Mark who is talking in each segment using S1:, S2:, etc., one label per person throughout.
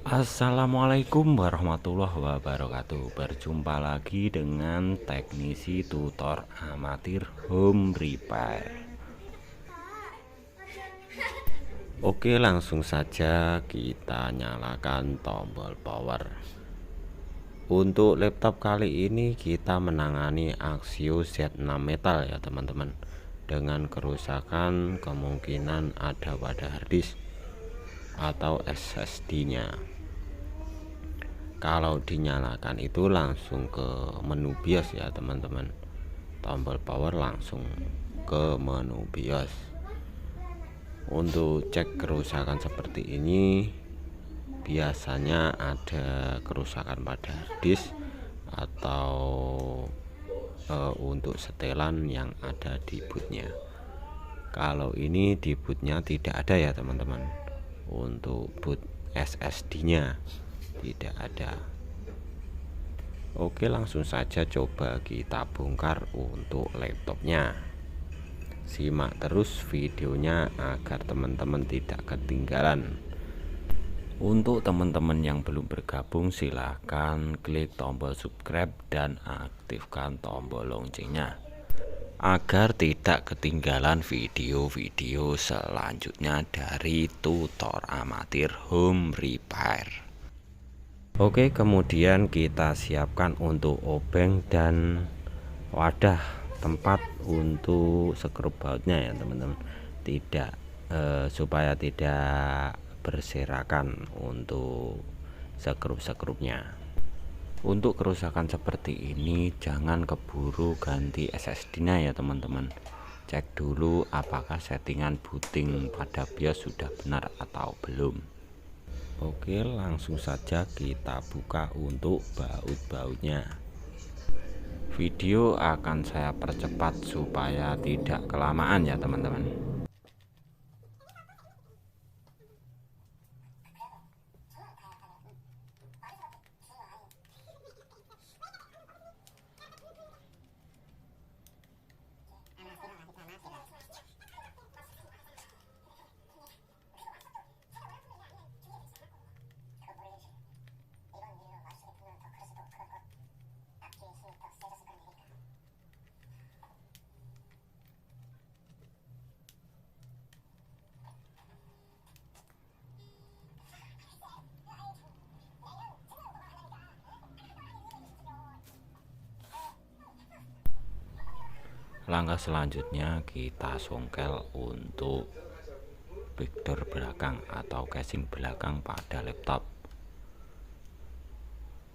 S1: Assalamualaikum warahmatullahi wabarakatuh. Berjumpa lagi dengan teknisi tutor amatir home repair. Oke, langsung saja kita nyalakan tombol power. Untuk laptop kali ini kita menangani Axio Z6 Metal ya teman-teman, dengan kerusakan kemungkinan ada pada harddisk atau SSD nya. Kalau dinyalakan itu langsung ke menu BIOS ya teman-teman, tombol power langsung ke menu BIOS. Untuk cek kerusakan seperti ini biasanya ada kerusakan pada harddisk atau untuk setelan yang ada di bootnya. Kalau ini di bootnya tidak ada ya teman-teman, untuk boot SSD nya tidak ada. Oke, langsung saja coba kita bongkar untuk laptopnya. Simak terus videonya agar teman-teman tidak ketinggalan. Untuk teman-teman yang belum bergabung, silahkan klik tombol subscribe dan aktifkan tombol loncengnya agar tidak ketinggalan video-video selanjutnya dari tutor amatir home repair. Oke, kemudian kita siapkan untuk obeng dan wadah tempat untuk skrup bautnya ya teman-teman, tidak supaya tidak berserakan untuk skrup-skrupnya. Untuk kerusakan seperti ini jangan keburu ganti SSD nya ya teman-teman. Cek dulu apakah settingan booting pada BIOS sudah benar atau belum. Oke, langsung saja kita buka untuk baut-bautnya. Video akan saya percepat supaya tidak kelamaan ya teman-teman. Langkah selanjutnya kita songkel untuk backdoor belakang atau casing belakang pada laptop.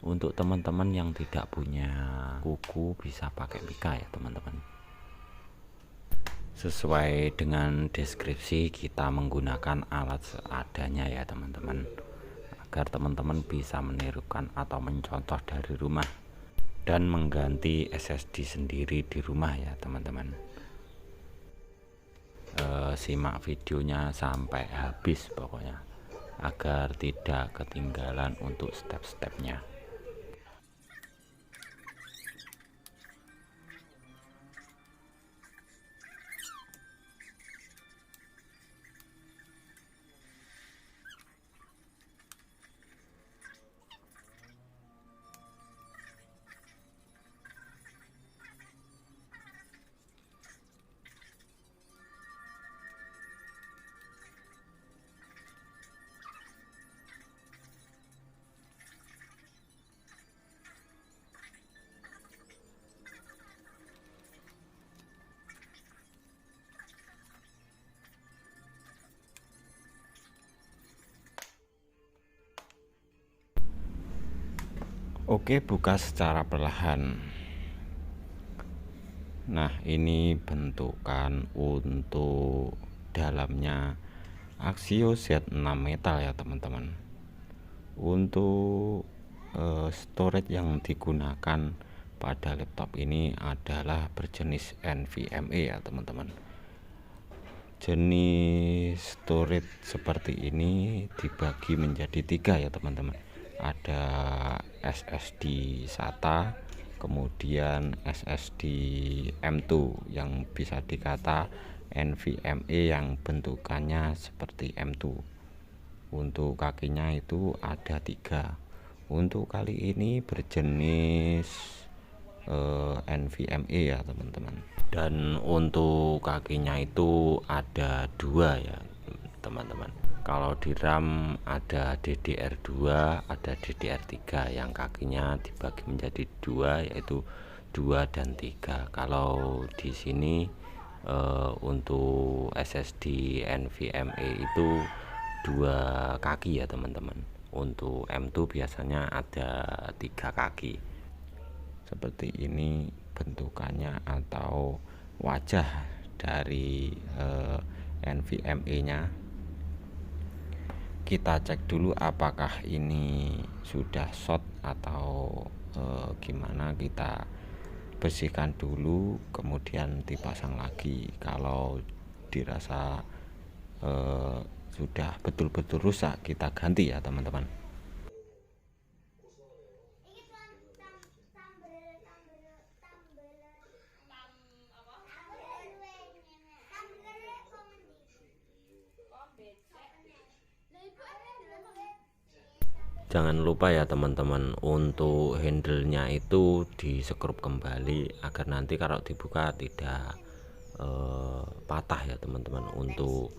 S1: Untuk teman-teman yang tidak punya kuku bisa pakai mika ya teman-teman. Sesuai dengan deskripsi, kita menggunakan alat seadanya ya teman-teman, agar teman-teman bisa menirukan atau mencontoh dari rumah dan mengganti SSD sendiri di rumah ya teman-teman. Simak videonya sampai habis pokoknya, agar tidak ketinggalan untuk step-stepnya. Oke, buka secara perlahan. Nah, ini bentukan untuk dalamnya Axio Z6 Metal ya teman-teman. Untuk storage yang digunakan pada laptop ini adalah berjenis NVMe ya teman-teman. Jenis storage seperti ini dibagi menjadi 3 ya teman-teman. Ada SSD SATA, kemudian SSD M2 yang bisa dikata NVMe yang bentukannya seperti M2. Untuk kakinya itu ada 3. Untuk kali ini berjenis NVMe ya teman-teman. Dan untuk kakinya itu ada 2 ya teman-teman. Kalau di RAM ada DDR2, ada DDR3 yang kakinya dibagi menjadi 2, yaitu 2 dan 3. Kalau di sini untuk SSD NVMe itu 2 kaki ya teman-teman. Untuk M2 biasanya ada 3 kaki. Seperti ini bentukannya atau wajah dari NVMe nya. Kita cek dulu apakah ini sudah short atau gimana. Kita bersihkan dulu kemudian dipasang lagi. Kalau dirasa sudah betul-betul rusak, kita ganti ya teman-teman. Jangan lupa ya teman-teman, untuk handle-nya itu disekrup kembali agar nanti kalau dibuka tidak patah ya teman-teman. Untuk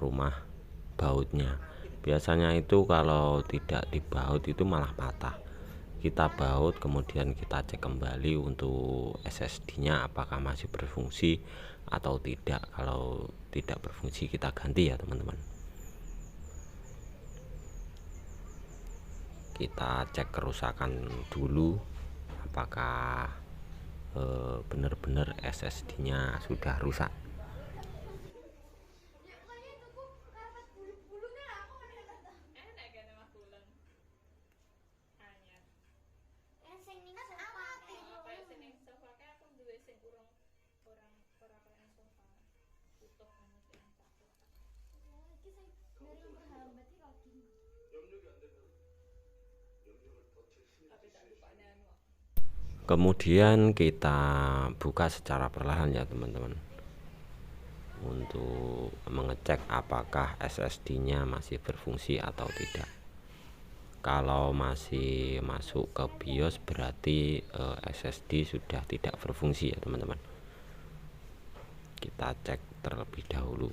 S1: rumah bautnya biasanya itu kalau tidak dibaut itu malah patah. Kita baut kemudian kita cek kembali untuk SSD nya apakah masih berfungsi atau tidak. Kalau tidak berfungsi kita ganti ya teman-teman. Kita cek kerusakan dulu apakah benar-benar SSD nya sudah rusak. Kemudian kita buka secara perlahan ya teman-teman, untuk mengecek apakah SSD nya masih berfungsi atau tidak. Kalau masih masuk ke BIOS berarti SSD sudah tidak berfungsi ya teman-teman. Kita cek terlebih dahulu.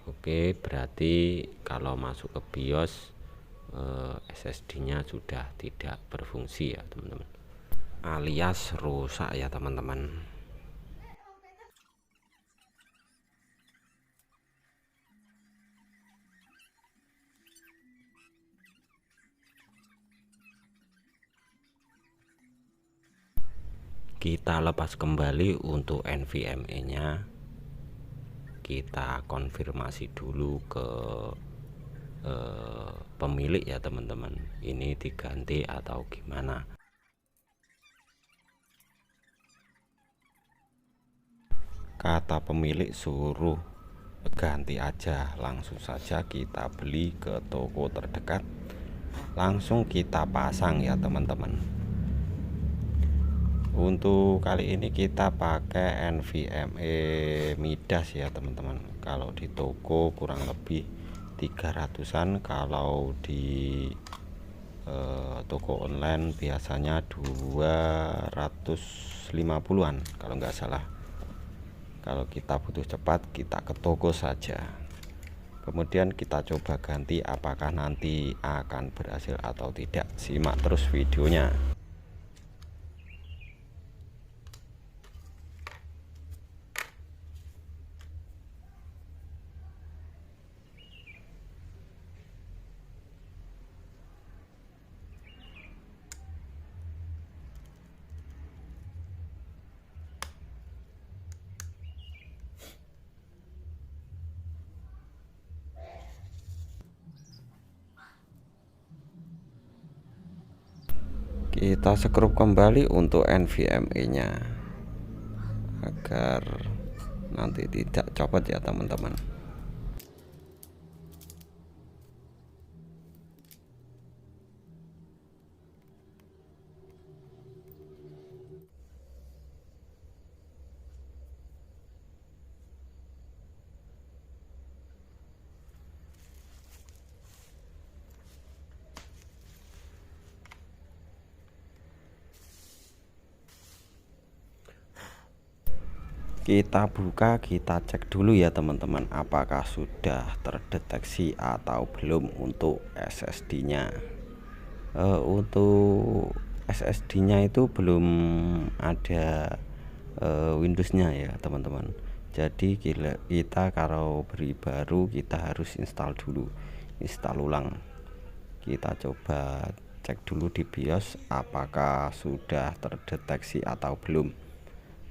S1: Oke, berarti kalau masuk ke BIOS SSD nya sudah tidak berfungsi ya teman-teman, alias rusak ya teman-teman. Kita lepas kembali untuk NVMe nya. Kita konfirmasi dulu ke pemilik ya teman-teman, ini diganti atau gimana. Kata pemilik suruh ganti aja, langsung saja kita beli ke toko terdekat, langsung kita pasang ya teman-teman. Untuk kali ini kita pakai NVMe Midas ya teman-teman. Kalau di toko kurang lebih 300-an, kalau di toko online biasanya 250-an kalau nggak salah. Kalau kita butuh cepat kita ke toko saja, kemudian kita coba ganti apakah nanti akan berhasil atau tidak. Simak terus videonya. Kita sekrup kembali untuk NVMe nya agar nanti tidak copot ya teman-teman. Kita buka, kita cek dulu ya teman-teman, apakah sudah terdeteksi atau belum untuk SSD-nya. Untuk SSD-nya itu belum ada Windows-nya ya teman-teman. Jadi kita kalau beli baru kita harus install dulu, install ulang. Kita coba cek dulu di BIOS apakah sudah terdeteksi atau belum.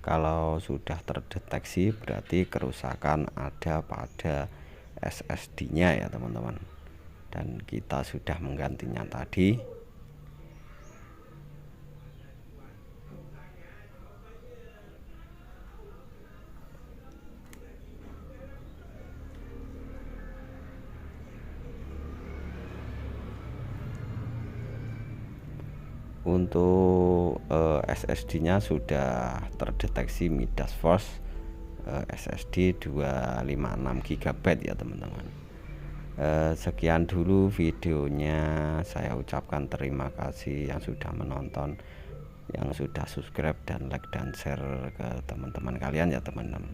S1: Kalau sudah terdeteksi berarti kerusakan ada pada SSD-nya ya teman-teman, dan kita sudah menggantinya tadi. Untuk SSD-nya sudah terdeteksi Midas Force, SSD 256 GB ya teman-teman. Sekian dulu videonya, saya ucapkan terima kasih yang sudah menonton, yang sudah subscribe dan like dan share ke teman-teman kalian ya teman-teman.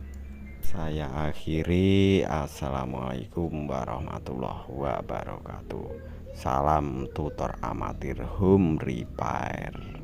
S1: Saya akhiri, assalamualaikum warahmatullahi wabarakatuh. Salam tutor amatir home repair.